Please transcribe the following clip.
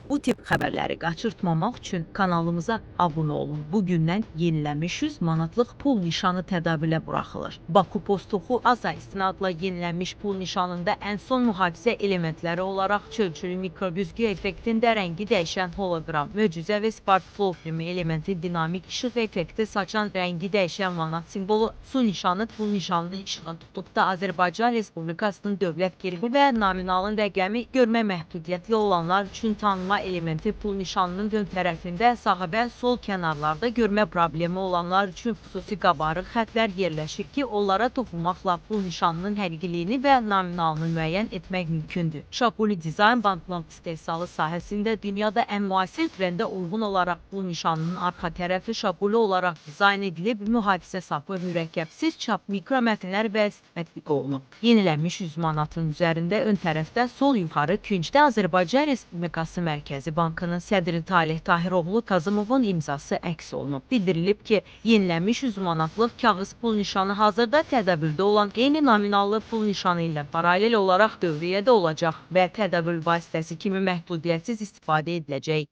Bu tip xəbərləri qaçırtmamaq üçün kanalımıza abunə olun. Bugündən yenilənmiş 100 manatlıq pul nişanı tədavülə buraxılır. Baku Postuxu Aza istinadla yenilənmiş pul nişanında ən son mühafizə elementləri olaraq çölçülü mikrobüzgü effektində rəngi dəyişən holoqram, möcüzə və sparkflow kimi elementi dinamik işıq effekti saçan rəngi dəyişən manat simvolu su nişanı pul nişanının işığı tutub da Azərbaycan Respublikasının dövlət gerbi və nominalın rəqəmi görmə məhdudiyyətli olanlar üçün tanınma elementi pul nişanının ön tərəfində sağ və sol kənarlarda görmə problemi olanlar üçün xüsusi qabarıq xətlər yerləşir ki, onlara toxunmaqla pul nişanının həqiqiliyini və nominalını müəyyən etmək mümkündür. Şapuli dizayn banknot istehsalı sahəsində dünyada ən müasir trendə uyğun olaraq pul nişanının arxa tərəfi şapuli olaraq dizayn edilib, mühafizə sapı, mürəkkəbsiz çap, mikromətnlər və tətbiq olunub. Yenilənmiş 100 manatın üzərində ön tərəfdə sol yuxarı küncdə Azərbaycan Respublikası Mərkəzi Bankının sədri Taleh Tahiroğlu Kazımovun imzası əks olunub. Bildirilib ki, yenilənmiş 100 manatlıq kağız pul nişanı hazırda tədavüldə olan eyni nominallı pul nişanı ilə paralel olaraq dövriyyədə olacaq və tədavül vasitəsi kimi məhdudiyyətsiz istifadə ediləcək.